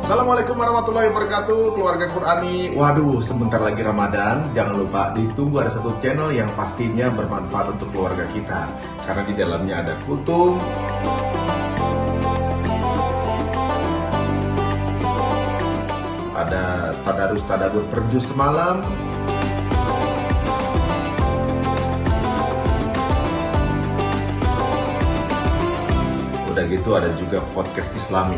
Assalamualaikum warahmatullahi wabarakatuh, keluarga Qurani. Waduh, sebentar lagi Ramadan. Jangan lupa ditunggu ada satu channel yang pastinya bermanfaat untuk keluarga kita, karena di dalamnya ada kultum, ada tadarus tadabbur per juz semalam, udah gitu ada juga podcast Islami.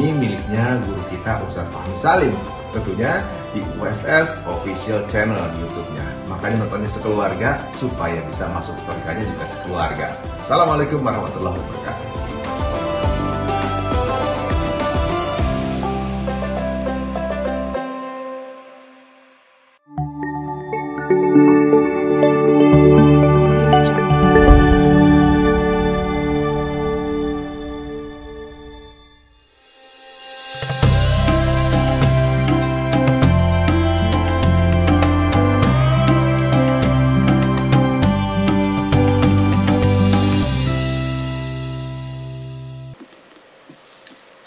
Ini miliknya guru kita Ustadz Fahmi Salim, tentunya di UFS Official Channel di YouTube-nya. Makanya nontonnya sekeluarga supaya bisa masuk berkahnya juga sekeluarga. Assalamualaikum warahmatullahi wabarakatuh.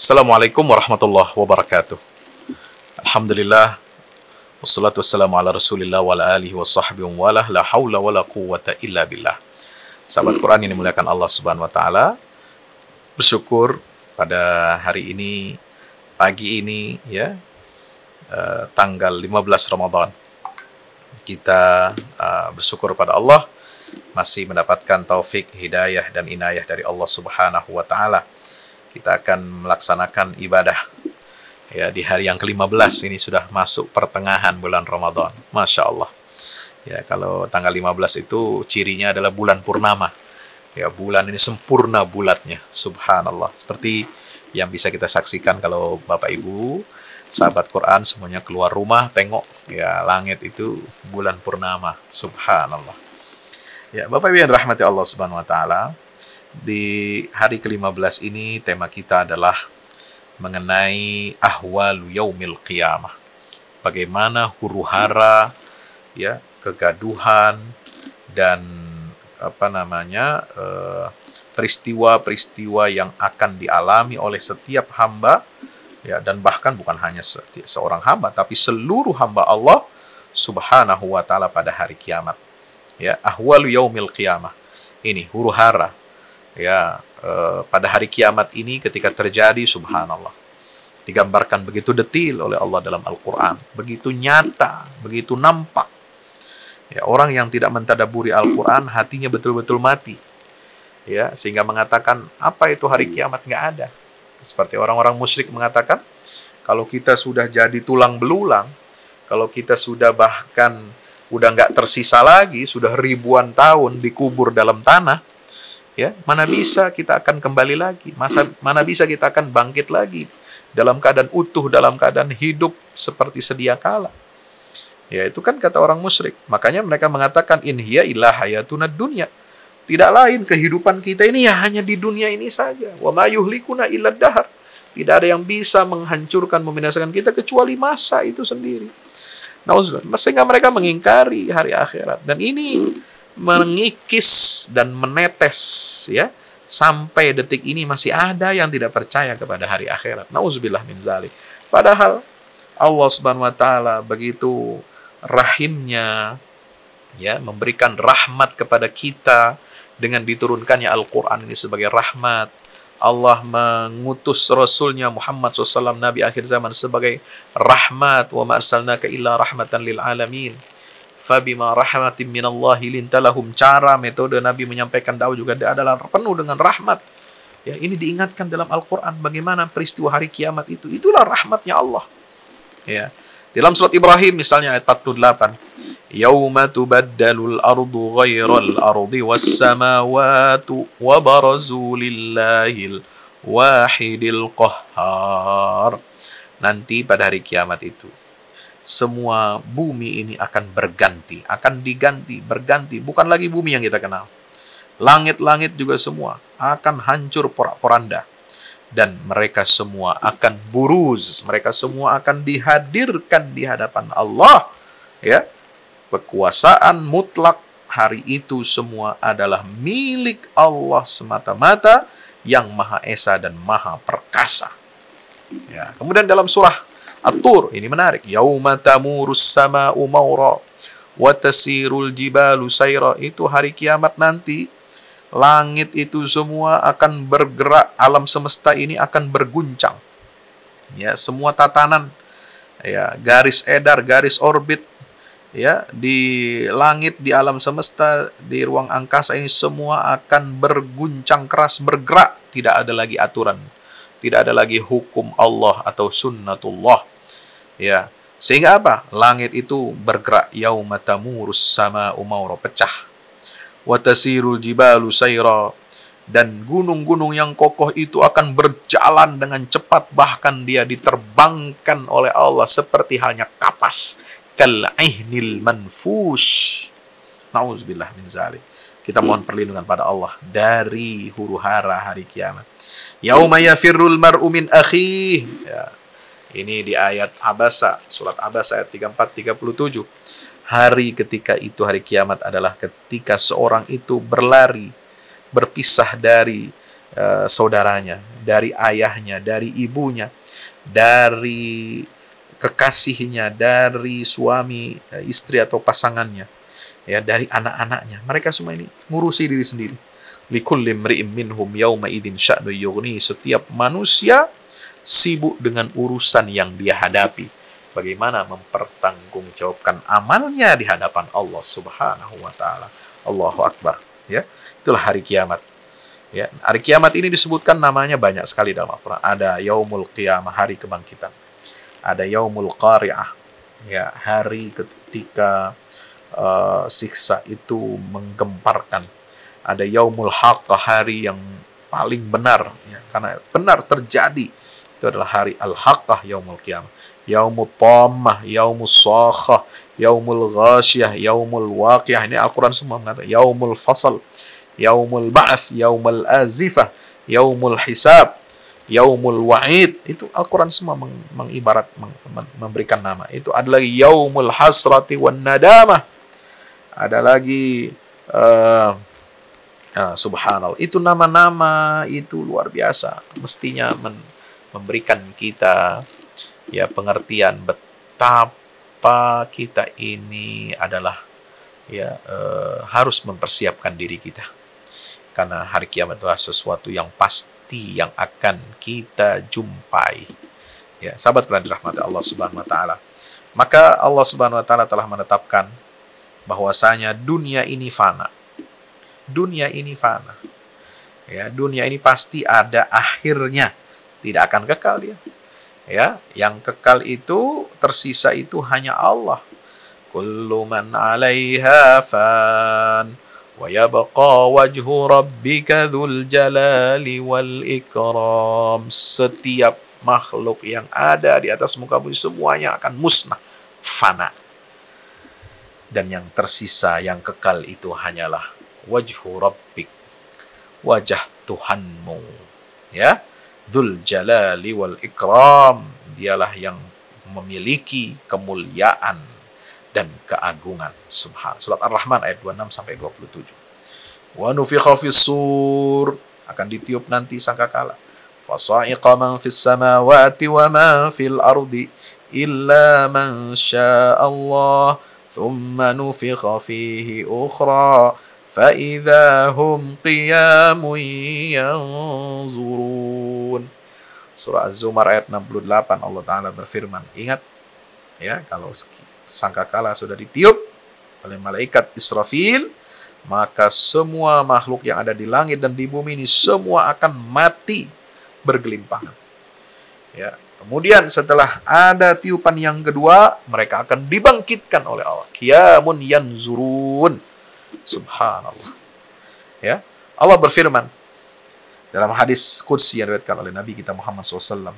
Assalamualaikum warahmatullahi wabarakatuh. Alhamdulillah, wassalatu wassalamu ala rasulillah wa ala alihi wa sahbihi wa la hawla wa la quwwata illa billah. Sahabat Quran yang dimuliakan Allah subhanahu wa ta'ala, bersyukur pada hari ini, pagi ini ya, tanggal 15 Ramadan, kita bersyukur pada Allah masih mendapatkan taufik, hidayah dan inayah dari Allah subhanahu wa ta'ala. Kita akan melaksanakan ibadah ya di hari yang ke-15. Ini sudah masuk pertengahan bulan Ramadan. Masya Allah ya, kalau tanggal 15 itu cirinya adalah bulan purnama ya, bulan ini sempurna bulatnya, subhanallah. Seperti yang bisa kita saksikan kalau Bapak Ibu sahabat Quran semuanya keluar rumah tengok ya, langit itu bulan purnama, subhanallah ya. Bapak Ibu yang rahmati Allah subhanahu wa ta'ala, di hari ke-15 ini tema kita adalah mengenai ahwalu yaumil qiyamah. Bagaimana huru-hara ya, kegaduhan dan peristiwa-peristiwa yang akan dialami oleh setiap hamba ya, dan bahkan bukan hanya seorang hamba tapi seluruh hamba Allah subhanahu wa ta'ala pada hari kiamat ya. Ahwalu yaumil qiyamah, ini huru-hara ya, pada hari kiamat ini ketika terjadi, subhanallah, digambarkan begitu detil oleh Allah dalam Al-Quran, begitu nyata, begitu nampak ya. Orang yang tidak mentadaburi Al-Quran hatinya betul-betul mati ya, sehingga mengatakan apa itu hari kiamat, nggak ada. Seperti orang-orang musyrik mengatakan, kalau kita sudah jadi tulang belulang, kalau kita sudah bahkan udah nggak tersisa lagi, sudah ribuan tahun dikubur dalam tanah ya, mana bisa kita akan kembali lagi, mana bisa kita akan bangkit lagi dalam keadaan utuh, dalam keadaan hidup seperti sedia kala ya. Itu kan kata orang musyrik. Makanya mereka mengatakan in hiya illa hayatuna dunya, tidak lain kehidupan kita ini ya hanya di dunia ini saja. Wa ma yuhlikuna illa dahar, tidak ada yang bisa menghancurkan, membinasakan kita kecuali masa itu sendiri. Sehingga mereka mengingkari hari akhirat, dan ini mengikis dan menetes ya, sampai detik ini masih ada yang tidak percaya kepada hari akhirat. Nauzubillah min dzalik. Padahal Allah subhanahu wa ta'ala begitu rahimnya ya, memberikan rahmat kepada kita dengan diturunkannya Al-Quran ini sebagai rahmat. Allah mengutus Rasulnya Muhammad SAW, Nabi akhir zaman, sebagai rahmat. Wa ma arsalnaka illa rahmatan lil alamin. Fabima rahmatin minallahi lintalahum. Cara metode Nabi menyampaikan dakwah juga adalah penuh dengan rahmat ya. Ini diingatkan dalam Al-Quran bagaimana peristiwa hari kiamat itu, itulah rahmatnya Allah ya. Dalam surat Ibrahim misalnya ayat 48, yauma tubaddalul ardu ghairal ardi was samawati wa barazu lillahil wahidil qahhar. Nanti pada hari kiamat itu semua bumi ini akan berganti, akan diganti, berganti. Bukan lagi bumi yang kita kenal. Langit-langit juga semua akan hancur porak-poranda. Dan mereka semua akan buruz, mereka semua akan dihadirkan di hadapan Allah ya, kekuasaan mutlak, hari itu semua adalah milik Allah semata-mata yang Maha Esa dan Maha Perkasa. Ya, kemudian dalam surah At-Tur, ini menarik. Yauma tamurus sama'u maura wa tasirul jibalu sayra. Itu hari kiamat nanti, langit itu semua akan bergerak, alam semesta ini akan berguncang. Ya, semua tatanan, ya, garis edar, garis orbit, ya, di langit, di alam semesta, di ruang angkasa ini semua akan berguncang keras, bergerak. Tidak ada lagi aturan, tidak ada lagi hukum Allah atau sunnatullah. Ya, sehingga apa? Langit itu bergerak. Yauma tamurus sama'u maura, pecah. Wa tasirul jibalu sayra, dan gunung-gunung yang kokoh itu akan berjalan dengan cepat, bahkan dia diterbangkan oleh Allah seperti halnya kapas. Kal'ihnil manfush. Nauzubillah min zalik. Kita mohon perlindungan pada Allah dari huru-hara hari kiamat. Yauma yafirrul mar'u min akhih. Ya. Ini di ayat Abasa, surat Abasa ayat 34-37. Hari ketika itu, hari kiamat adalah ketika seorang itu berlari, berpisah dari saudaranya, dari ayahnya, dari ibunya, dari kekasihnya, dari suami, istri atau pasangannya, ya, dari anak-anaknya. Mereka semua ini ngurusi diri sendiri. Likulli imri'in minhum yauma idzin sya'nu yughni. Setiap manusia sibuk dengan urusan yang dia hadapi. Bagaimana mempertanggungjawabkan amalnya di hadapan Allah Subhanahu wa taala. Allahu Akbar, ya. Itulah hari kiamat. Ya, hari kiamat ini disebutkan namanya banyak sekali dalam Al-Qur'an. Ada Yaumul Qiyamah, hari kebangkitan. Ada Yaumul Qari'ah, ya, hari ketika siksa itu menggemparkan. Ada Yaumul Haqqah, hari yang paling benar, ya, karena benar terjadi. Itu adalah hari Al-Haqqah, Yaumul Qiyamah. Yaumul Tammah, Yaumul Sakhah, Yaumul Ghasyah, Yaumul Waqiah. Ini Al-Quran semua mengatakan. Yaumul Fasal, Yaumul Ba'ath, Yaumul Azifah, Yaumul Hisab, Yaumul Wa'id. Itu Al-Quran semua mengibarat, memberikan nama. Itu ada lagi Yaumul Hasrati wan Nadamah. Ada lagi subhanallah. Itu nama-nama itu luar biasa. Mestinya memberikan kita, ya, pengertian betapa kita ini adalah, ya, harus mempersiapkan diri kita, karena hari kiamat adalah sesuatu yang pasti yang akan kita jumpai. Ya, sahabat kalian dirahmati Allah Subhanahu wa taala. Maka Allah Subhanahu wa taala telah menetapkan bahwasanya dunia ini fana. Dunia ini fana. Ya, dunia ini pasti ada akhirnya. Tidak akan kekal dia. Ya, yang kekal itu, tersisa itu hanya Allah. Kullu man 'alaiha fan wa yabqa wajhu rabbika dzul jalali wal ikram. Setiap makhluk yang ada di atas muka bumi semuanya akan musnah, fana. Dan yang tersisa, yang kekal itu hanyalah wajhu rabbik, wajah Tuhanmu. Ya. Dzul jalali wal ikram, dialah yang memiliki kemuliaan dan keagungan. Subhan. Surat Ar-Rahman ayat 26-27. Wa nufikha fis sur, akan ditiup nanti sangkakala. Fasa'iqa man fis samawati wa ma fil ardi illa man syaa Allah, thumma nufikha fihi ukhra فَإِذَا هُمْ قِيَامٌ يَنْظُرُونَ. Surah Az-Zumar ayat 68, Allah Ta'ala berfirman, ingat, ya, kalau sangkakala sudah ditiup oleh malaikat Israfil, maka semua makhluk yang ada di langit dan di bumi ini semua akan mati bergelimpangan. Ya, kemudian setelah ada tiupan yang kedua, mereka akan dibangkitkan oleh Allah. Qiyamun yanzurun. Subhanallah. Ya, Allah berfirman dalam hadis qudsi yang diriwayatkan oleh Nabi kita Muhammad SAW.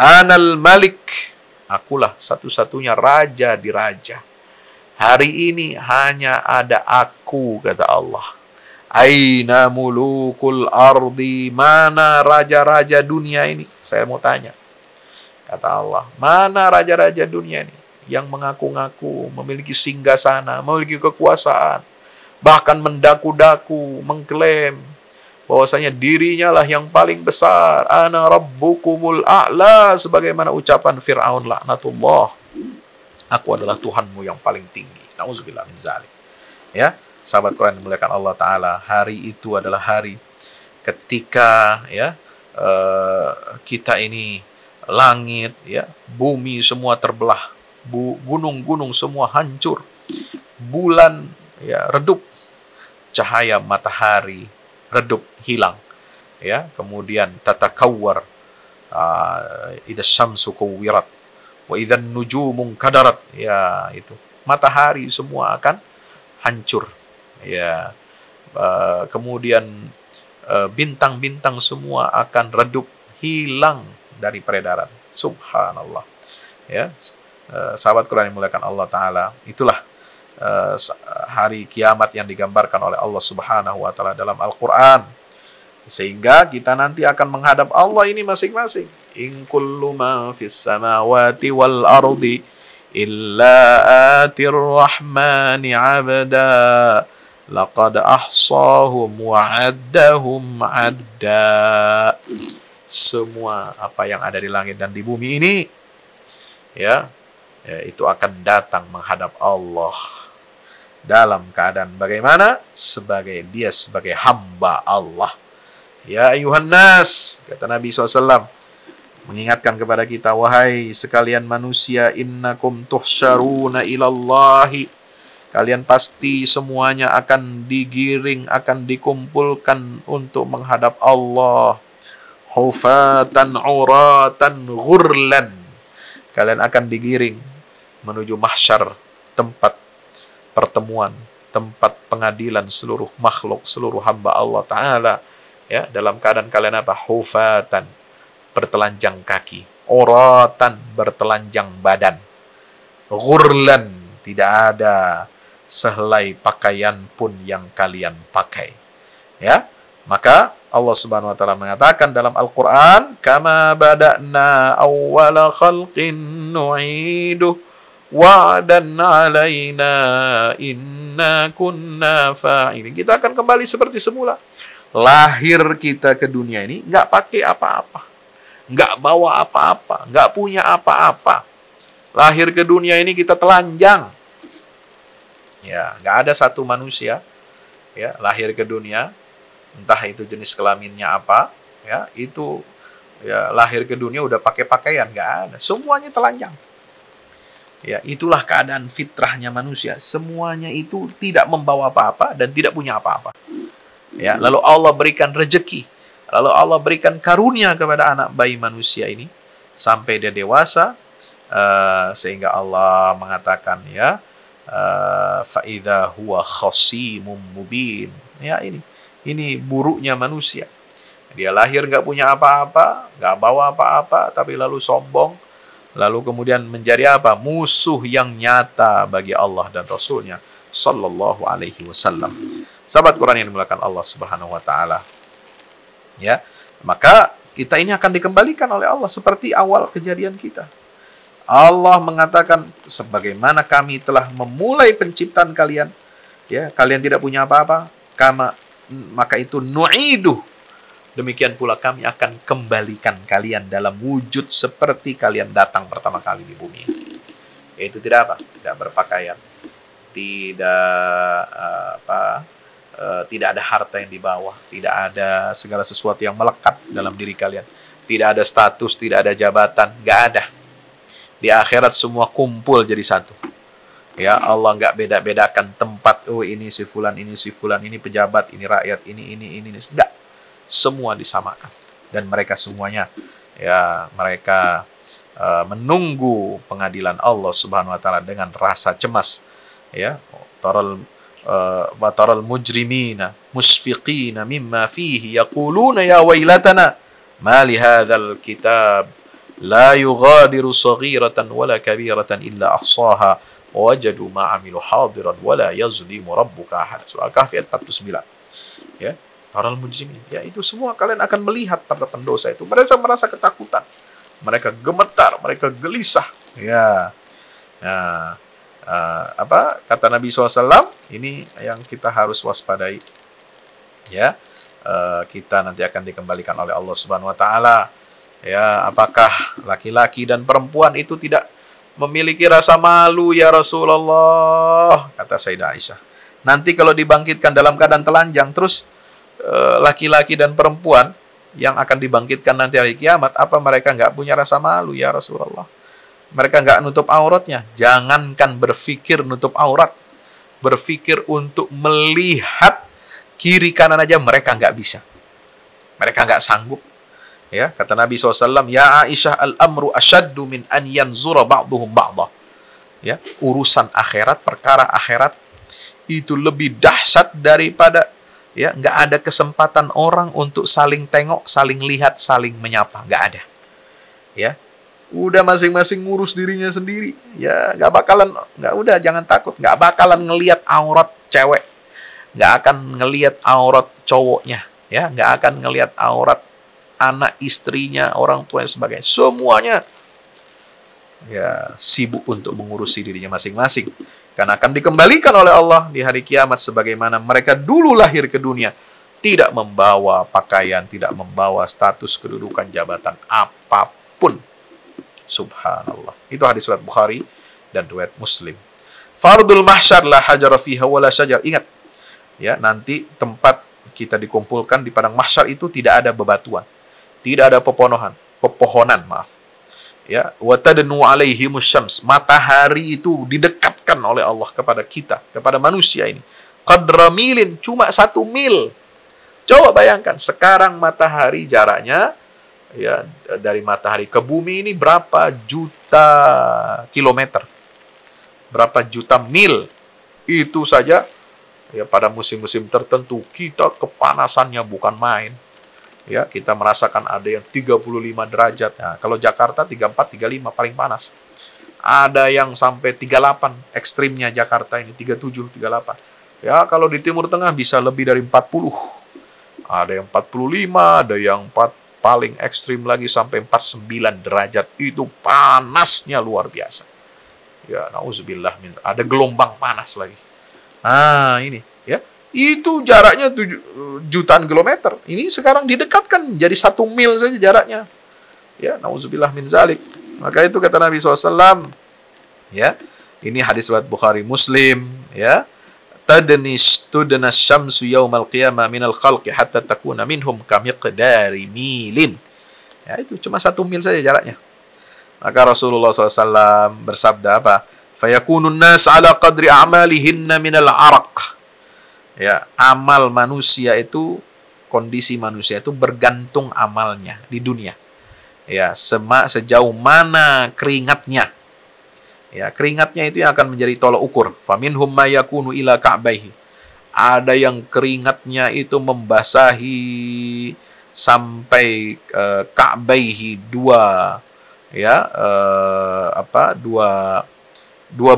Anal Malik, akulah satu-satunya raja di raja. Hari ini hanya ada aku, kata Allah. Aina mulukul ardi, mana raja-raja dunia ini? Saya mau tanya. Kata Allah, mana raja-raja dunia ini? yang mengaku-ngaku memiliki singgasana, memiliki kekuasaan, bahkan mendaku-daku, mengklaim bahwasanya dirinya lah yang paling besar. Ana rabbukumul a'la, sebagaimana ucapan Fir'aun laknatullah. Aku adalah Tuhanmu yang paling tinggi. Nauzubillah min zalik. Ya, sahabat Quran dimuliakan Allah Ta'ala, hari itu adalah hari ketika ya kita ini, langit, ya, bumi semua terbelah, gunung-gunung semua hancur, bulan ya redup, cahaya matahari redup, hilang, ya, kemudian tatakawwar, idza syamsu kuwirat wa idzan nujumu kadarat, ya, itu matahari semua akan hancur, ya, kemudian bintang-bintang semua akan redup, hilang dari peredaran. Subhanallah. Ya, sahabat Quran yang dimuliakan Allah Ta'ala, itulah hari kiamat yang digambarkan oleh Allah Subhanahu wa Ta'ala dalam Al-Quran, sehingga kita nanti akan menghadap Allah ini masing-masing. In kullu ma fis samawati wal ardi illa atir rahmani abda laqad ahsahum wa addahum adda. Semua apa yang ada di langit dan di bumi ini, ya, itu akan datang menghadap Allah dalam keadaan bagaimana? Dia sebagai hamba Allah. Ya ayuhan nas, kata Nabi SAW, mengingatkan kepada kita, wahai sekalian manusia, innakum tuhsyaruna ilallahi, kalian pasti semuanya akan digiring, akan dikumpulkan untuk menghadap Allah. Hufatan uratan ghurlan, kalian akan digiring menuju mahsyar, tempat pertemuan, tempat pengadilan seluruh makhluk, seluruh hamba Allah Ta'ala, ya, dalam keadaan kalian apa? Hufatan, bertelanjang kaki, uratan, bertelanjang badan, ghurlan, tidak ada sehelai pakaian pun yang kalian pakai, ya. Maka Allah Subhanahu wa Ta'ala mengatakan dalam Al-Quran, kama bada'na awwala khalqin nu'iduh wa'dan alaina inna kunna fa'ilin. Kita akan kembali seperti semula. Lahir kita ke dunia ini nggak pakai apa-apa, nggak bawa apa-apa, nggak punya apa-apa. Lahir ke dunia ini kita telanjang. Ya, nggak ada satu manusia, ya, lahir ke dunia, entah itu jenis kelaminnya apa, ya, itu, ya, lahir ke dunia udah pakai pakaian, nggak ada, semuanya telanjang. Ya, itulah keadaan fitrahnya manusia, semuanya itu tidak membawa apa-apa dan tidak punya apa-apa. Ya, lalu Allah berikan rezeki, lalu Allah berikan karunia kepada anak bayi manusia ini sampai dia dewasa, sehingga Allah mengatakan, ya, fa idza huwa khasimum mubin. Ya, ini buruknya manusia. Dia lahir nggak punya apa-apa, nggak bawa apa-apa, tapi lalu sombong, lalu kemudian menjadi apa? Musuh yang nyata bagi Allah dan Rasulnya Sallallahu Alaihi Wasallam. Sahabat Quran yang dimuliakan Allah Subhanahu Wa Taala, ya, maka kita ini akan dikembalikan oleh Allah seperti awal kejadian kita. Allah mengatakan, sebagaimana kami telah memulai penciptaan kalian, ya, kalian tidak punya apa-apa, maka itu nu'iduh, demikian pula kami akan kembalikan kalian dalam wujud seperti kalian datang pertama kali di bumi. Yaitu tidak apa? Tidak berpakaian, tidak ada harta yang dibawa, tidak ada segala sesuatu yang melekat dalam diri kalian, tidak ada status, tidak ada jabatan, nggak ada. Di akhirat semua kumpul jadi satu. Ya, Allah nggak beda-bedakan tempat. Oh, ini si fulan, ini pejabat, ini rakyat, ini. Enggak. Semua disamakan. Dan mereka semuanya, ya, mereka menunggu pengadilan Allah Subhanahu wa Ta'ala dengan rasa cemas. Ya, taral mujrimina musfiqina mimma fihi yaquluna ya wailatana ma li hadzal kitab la yughadiru saghiratan wala kabiratan illa ahsaha wajadu ma'amilu hadiran wala yazlimu rabbuka ahad. Surah Al-Kahfi ayat 49. Ya, taral mujrimin, ya, itu semua kalian akan melihat para pendosa itu. Mereka merasa ketakutan, mereka gemetar, mereka gelisah, ya. Nah, apa kata Nabi SAW? Ini yang kita harus waspadai. Ya, kita nanti akan dikembalikan oleh Allah Subhanahu Wa Taala. Ya, apakah laki-laki dan perempuan itu tidak memiliki rasa malu ya Rasulullah? Kata Sayyidah Aisyah. Nanti kalau dibangkitkan dalam keadaan telanjang, terus laki-laki dan perempuan yang akan dibangkitkan nanti hari kiamat, apa mereka nggak punya rasa malu ya Rasulullah? Mereka nggak nutup auratnya. Jangankan berpikir nutup aurat, berpikir untuk melihat kiri kanan aja mereka nggak bisa. Mereka nggak sanggup. Ya, kata Nabi SAW, ya Aisyah, al-amru asyaddu min an yanzura ba'duhum ba'dah. Ya, urusan akhirat, perkara akhirat itu lebih dahsyat daripada ya nggak ada kesempatan orang untuk saling tengok, saling lihat, saling menyapa, nggak ada. Ya, udah masing-masing ngurus dirinya sendiri. Ya, udah jangan takut, nggak bakalan ngelihat aurat cewek, nggak akan ngelihat aurat cowoknya, ya, nggak akan ngelihat aurat anak istrinya, orang tua dan sebagainya. Semuanya ya sibuk untuk mengurusi dirinya masing-masing. Karena akan dikembalikan oleh Allah di hari kiamat sebagaimana mereka dulu lahir ke dunia. Tidak membawa pakaian, tidak membawa status kedudukan jabatan apapun. Subhanallah. Itu hadis riwayat Bukhari dan riwayat Muslim. Fardul mahsyar la hajara fiha wala syajar. Ingat, ya, nanti tempat kita dikumpulkan di padang mahsyar itu tidak ada bebatuan. Tidak ada pepohonan, maaf. Ya, wa tadnu alaihimus syams. Matahari itu didekatkan oleh Allah kepada kita, kepada manusia ini. Qadra milin, cuma 1 mil. Coba bayangkan, sekarang matahari jaraknya ya dari matahari ke bumi ini berapa juta kilometer. Berapa juta mil. Itu saja ya pada musim-musim tertentu kita kepanasannya bukan main. Ya, kita merasakan ada yang 35 derajat. Nah, kalau Jakarta 34, 35 paling panas. Ada yang sampai 38 ekstrimnya Jakarta ini 37, 38. Ya, kalau di Timur Tengah bisa lebih dari 40. Ada yang 45, ada yang paling ekstrim lagi sampai 49 derajat. Itu panasnya luar biasa. Ya, nauzubillah min. Ada gelombang panas lagi. Ah, ini, ya. Itu jaraknya jutaan kilometer. Ini sekarang didekatkan jadi 1 mil saja jaraknya. Ya, nauzubillah min zalik. Maka itu kata Nabi SAW. Ya, ini hadis riwayat Bukhari Muslim. Ya, tudnas syamsu yaumal qiyamah minal khalqi hatta takuna minhum kamiqdari milin. Ya, itu cuma 1 mil saja jaraknya. Maka Rasulullah SAW bersabda apa? Fayakunun nas ala qadri a'malihinna minal araq. Ya, amal manusia itu, kondisi manusia itu bergantung amalnya di dunia. Ya, sejauh mana keringatnya. Ya, keringatnya itu yang akan menjadi tolok ukur. Faminhum ma yakunu ila ka'baihi. Ada yang keringatnya itu membasahi sampai ka'baihi, dua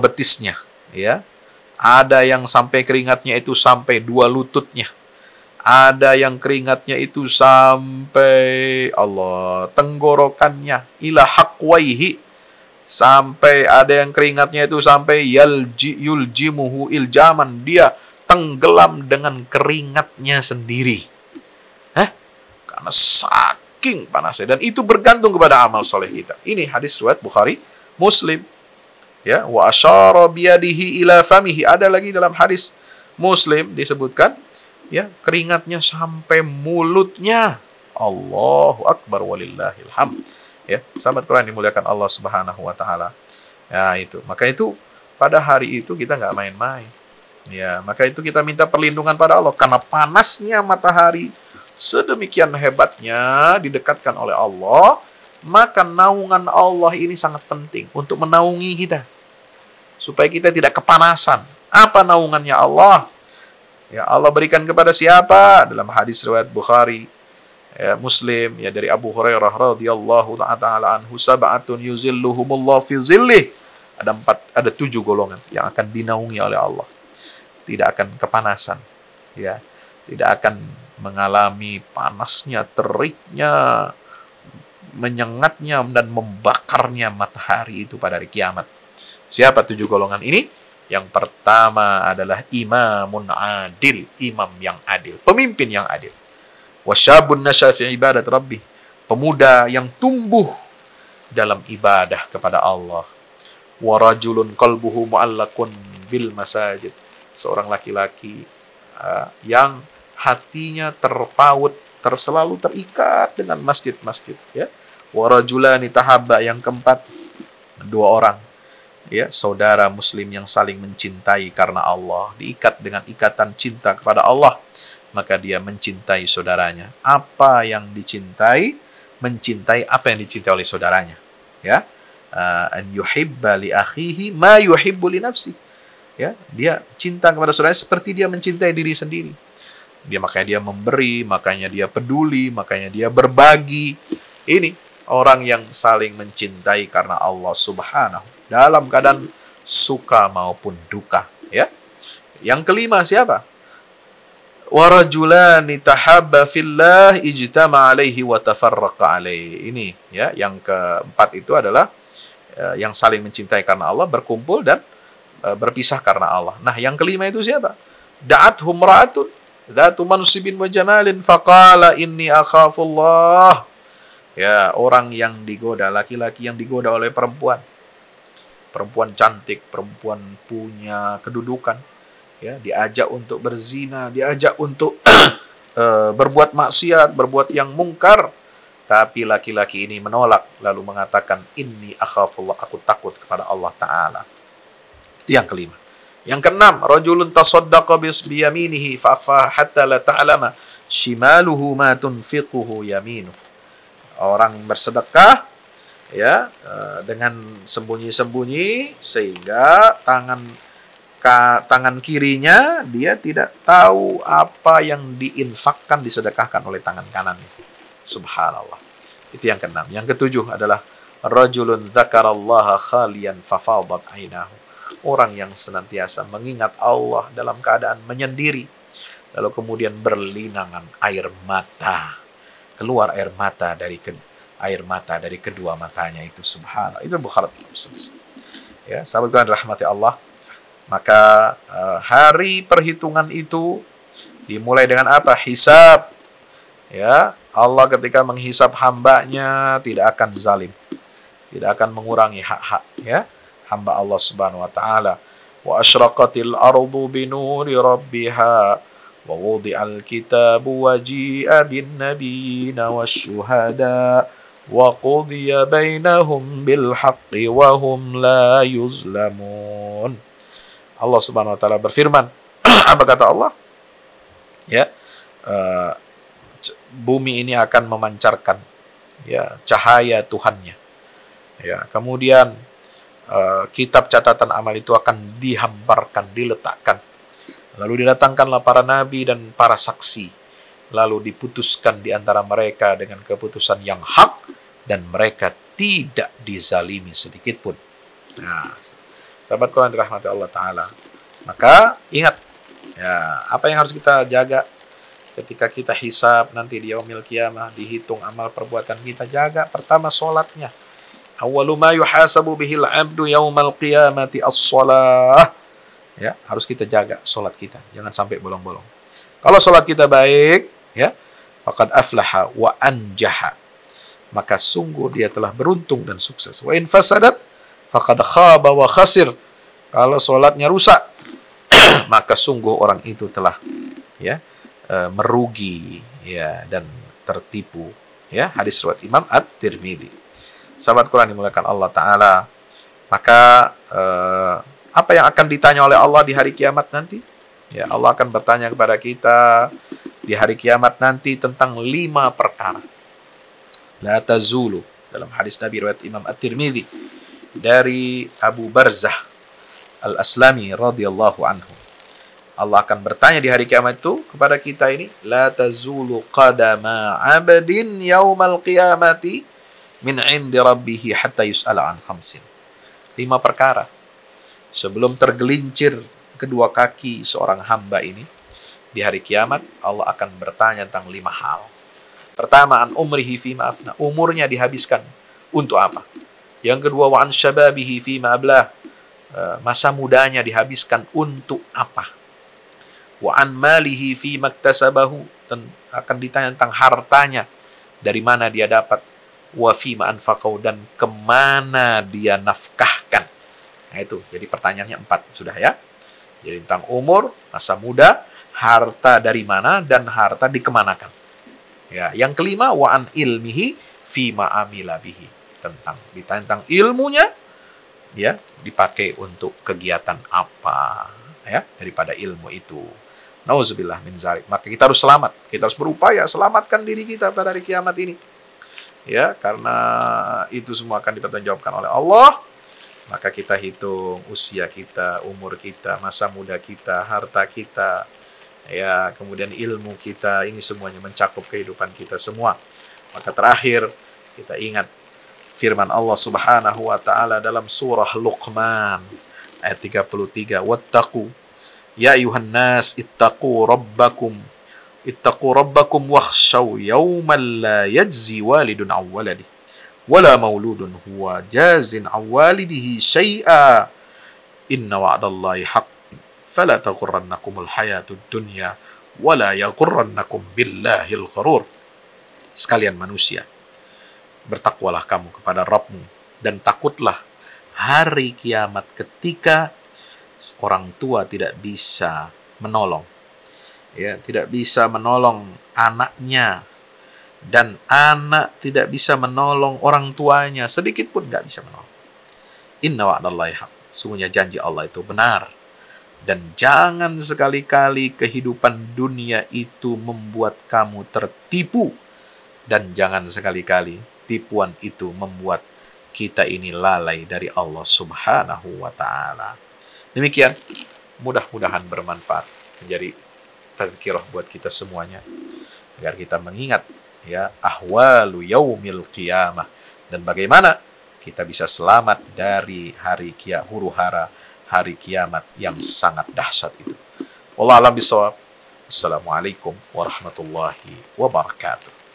betisnya, ya. Ada yang sampai keringatnya itu sampai 2 lututnya. Ada yang keringatnya itu sampai tenggorokannya, ila haqwaihi. Sampai ada yang keringatnya itu sampai yuljimuhu iljaman. Dia tenggelam dengan keringatnya sendiri. Karena saking panasnya. Dan itu bergantung kepada amal soleh kita. Ini hadis riwayat Bukhari Muslim. Ya, wa asyara biyadihi ila famihi. Ada lagi dalam hadis Muslim disebutkan, ya, keringatnya sampai mulutnya. Allahu akbar walillahil hamd. Ya, sahabat Quran dimuliakan Allah Subhanahu wa taala. Ya, itu. Maka itu pada hari itu kita nggak main-main. Ya, maka itu kita minta perlindungan pada Allah karena panasnya matahari sedemikian hebatnya didekatkan oleh Allah, maka naungan Allah ini sangat penting untuk menaungi kita. Supaya kita tidak kepanasan. Apa naungannya Allah? Ya, Allah berikan kepada siapa? Dalam hadis riwayat Bukhari, ya, Muslim, ya, dari Abu Hurairah radhiyallahu ta'ala anhu, sab'atun yuzilluhumullah fi zillih. Ada 7 golongan yang akan dinaungi oleh Allah. Tidak akan kepanasan, ya. Tidak akan mengalami panasnya, teriknya, menyengatnya dan membakarnya matahari itu pada hari kiamat. Siapa 7 golongan ini? Yang pertama adalah imamun adil, imam yang adil, pemimpin yang adil. Wasyabun nasya fi ibadat rabbih, pemuda yang tumbuh dalam ibadah kepada Allah. Warajulun qalbuhu mu'allaqun bil masajid, seorang laki-laki yang hatinya terpaut, selalu terikat dengan masjid-masjid, ya. Warajulani tahabba, yang keempat, 2 orang, ya, saudara muslim yang saling mencintai karena Allah, diikat dengan ikatan cinta kepada Allah, maka dia mencintai saudaranya. Apa yang dicintai? Mencintai apa yang dicintai oleh saudaranya, ya. An yuhibba li akhihi ma yuhibbu li nafsi, ya, dia cinta kepada saudaranya seperti dia mencintai diri sendiri. Makanya dia memberi, makanya dia peduli, makanya dia berbagi. Ini orang yang saling mencintai karena Allah Subhanahu, dalam keadaan suka maupun duka, ya. Yang kelima siapa? Warajulani tahabba fillah ijtama alaihi wa tafarraqa alaihi. Ini, ya, yang keempat itu adalah yang saling mencintai karena Allah, berkumpul dan berpisah karena Allah. Nah, yang kelima itu siapa? Da'athum ra'atun dzatu mansibin wa jamalin faqala inni akhafullah. Ya, orang yang digoda, laki-laki yang digoda oleh perempuan. Perempuan cantik, perempuan punya kedudukan, ya, diajak untuk berzina, diajak untuk berbuat maksiat, berbuat yang mungkar. Tapi laki-laki ini menolak, lalu mengatakan, inni akhafullah, aku takut kepada Allah Ta'ala. Itu yang kelima. Yang keenam, rajulun tasaddaqa biyaminihi fa'akhfaha hatta la ta'lama shimaluhu ma tunfiquhu yaminuh. Orang bersedekah, ya, dengan sembunyi-sembunyi, sehingga tangan kirinya dia tidak tahu apa yang diinfakkan, disedekahkan oleh tangan kanannya. Subhanallah. Itu yang keenam. Yang ketujuh adalah rajulun dzakarallaha khalian fafadat ainahu. Orang yang senantiasa mengingat Allah dalam keadaan menyendiri, lalu kemudian berlinangan air mata, keluar air mata dari kedua matanya itu. Subhanallah. Itu Bukhari. Ya, sahabat kalian rahmati Allah. Maka hari perhitungan itu dimulai dengan apa? Hisab. Ya, Allah ketika menghisab hambanya tidak akan zalim, tidak akan mengurangi hak-hak, ya, hamba Allah Subhanahu wa taala. Wa asyraqatil ardu binuri rabbiha wa wudi'al kitabu wa ji'a bin nabiyina wasyuhada wa qudiya bainahum bil haqqi wa hum la yuzlamun. Allah Subhanahu wa taala berfirman, apa kata Allah? Ya, bumi ini akan memancarkan, ya, cahaya Tuhannya. Ya, kemudian kitab catatan amal itu akan dihamparkan, diletakkan. Lalu didatangkanlah para nabi dan para saksi. Lalu diputuskan di antara mereka dengan keputusan yang hak, dan mereka tidak dizalimi sedikit pun. Nah, sahabat Quran dirahmati Allah Ta'ala. Maka ingat, ya, apa yang harus kita jaga ketika kita hisab nanti di yaumil qiyamah, dihitung amal perbuatan kita. Jaga pertama sholatnya. Awwalu ma yuhasabu bihil abdu yaumal qiyamati as-shalah. Ya, harus kita jaga sholat kita, jangan sampai bolong-bolong. Kalau sholat kita baik, ya, faqad aflaha wa anjaha, maka sungguh dia telah beruntung dan sukses. Wa in fasadat faqad khaba wa khasir. Kalau sholatnya rusak, maka sungguh orang itu telah, ya, merugi, ya, dan tertipu. Ya, hadis riwayat Imam At-Tirmidzi. Sahabat Quran dimuliakan Allah Ta'ala. Maka apa yang akan ditanya oleh Allah di hari kiamat nanti? Ya, Allah akan bertanya kepada kita di hari kiamat nanti tentang 5 perkara. La tazulu, dalam hadis Nabi riwayat Imam At-Tirmidzi dari Abu Barzah Al-Aslami radhiyallahu anhu. Allah akan bertanya di hari kiamat itu kepada kita ini, la tazulu qadama 'abdin yaumal qiyamati min 'indi rabbih hatta yus'ala an khamsin. 5 perkara sebelum tergelincir kedua kaki seorang hamba ini di hari kiamat, Allah akan bertanya tentang 5 hal. Pertama, an umrihi fima afna, umurnya dihabiskan untuk apa? Yang kedua, wa an syababihi fima ablah, masa mudanya dihabiskan untuk apa? Wa an malihi fi maktasabahu, akan ditanya tentang hartanya, dari mana dia dapat, wa fi ma anfaqau, dan kemana dia nafkahkan. Nah itu, jadi pertanyaannya 4 sudah ya. Jadi tentang umur, masa muda, harta dari mana, dan harta dikemanakan. Ya, yang kelima, wa an ilmihi fi ma amila bihi, ditanya tentang ilmunya, ya, dipakai untuk kegiatan apa, ya, daripada ilmu itu. Nauzubillah min zalik. Maka kita harus selamat. Kita harus berupaya selamatkan diri kita pada hari kiamat ini. Ya, karena itu semua akan dipertanggungjawabkan oleh Allah. Maka kita hitung usia kita, umur kita, masa muda kita, harta kita, ya, kemudian ilmu kita, ini semuanya mencakup kehidupan kita semua. Maka terakhir kita ingat firman Allah Subhanahu wa taala dalam surah Luqman ayat 33, "Wattaqu ya ayuhan nas ittaqu rabbakum wakhshaw yawman la yajzi walidun an waladihi wala mauludun huwa jazin an walidihi syai'a inna wa'dallahi haqq fala taghurrannakumul hayatud dunya wala yaghurrannakum billahil gharur." Sekalian manusia, bertakwalah kamu kepada Rabbmu dan takutlah hari kiamat ketika orang tua tidak bisa menolong, ya, tidak bisa menolong anaknya, dan anak tidak bisa menolong orang tuanya, sedikit pun nggak bisa menolong. Inna wa'dallahi haq, sungguhnya janji Allah itu benar, dan jangan sekali-kali kehidupan dunia itu membuat kamu tertipu, dan jangan sekali-kali tipuan itu membuat kita ini lalai dari Allah Subhanahu wa ta'ala. Demikian, mudah-mudahan bermanfaat, menjadi tazkirah buat kita semuanya, agar kita mengingat, ya, ahwalu yaumil qiyamah, dan bagaimana kita bisa selamat dari huru-hara hari kiamat yang sangat dahsyat itu. Wallahu a'lam bishawab. Assalamualaikum warahmatullahi wabarakatuh.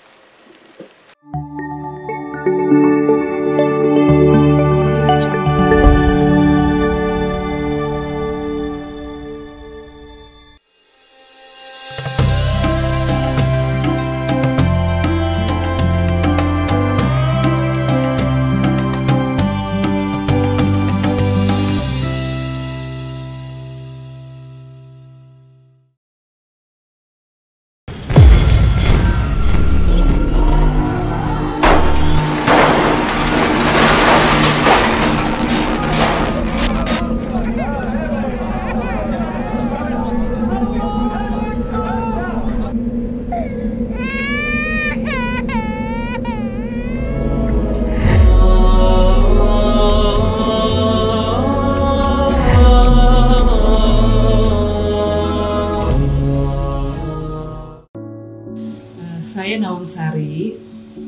Saya Nawungsari,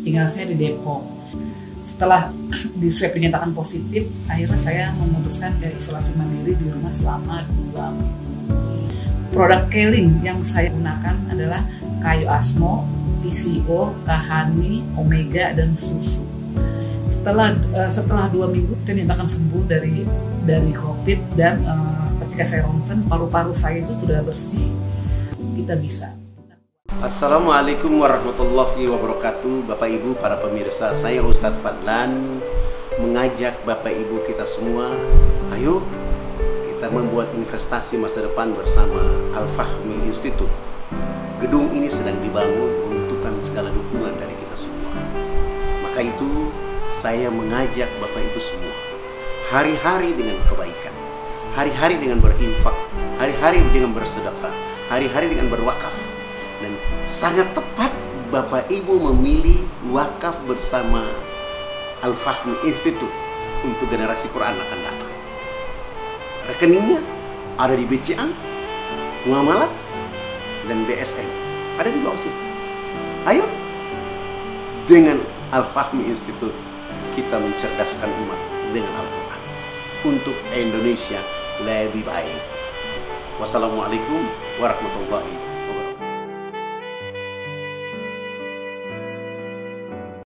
tinggal saya di Depok. Setelah di swab dinyatakan positif, akhirnya saya memutuskan dari isolasi mandiri di rumah selama 2 minggu. Produk Keling yang saya gunakan adalah kayu asmo, PCO, kahani, omega, dan susu. Setelah 2 minggu saya dinyatakan sembuh dari COVID, dan ketika saya ronsen paru-paru saya itu sudah bersih. Kita bisa. Assalamualaikum warahmatullahi wabarakatuh. Bapak Ibu, para pemirsa, saya Ustadz Fadlan mengajak Bapak Ibu kita semua, ayo kita membuat investasi masa depan bersama Al-Fahmi Institute. Gedung ini sedang dibangun, membutuhkan segala dukungan dari kita semua. Maka itu saya mengajak Bapak Ibu semua, hari-hari dengan kebaikan, hari-hari dengan berinfak, hari-hari dengan bersedekah, hari-hari dengan berwakaf. Dan sangat tepat Bapak Ibu memilih wakaf bersama Al-Fahmi Institute untuk generasi Quran akan datang. Rekeningnya ada di BCA, Muamalat, dan BSN. Ada di bawah sini. Ayo, dengan Al-Fahmi Institute kita mencerdaskan umat dengan Al-Quran untuk Indonesia lebih baik. Wassalamualaikum warahmatullahi wabarakatuh.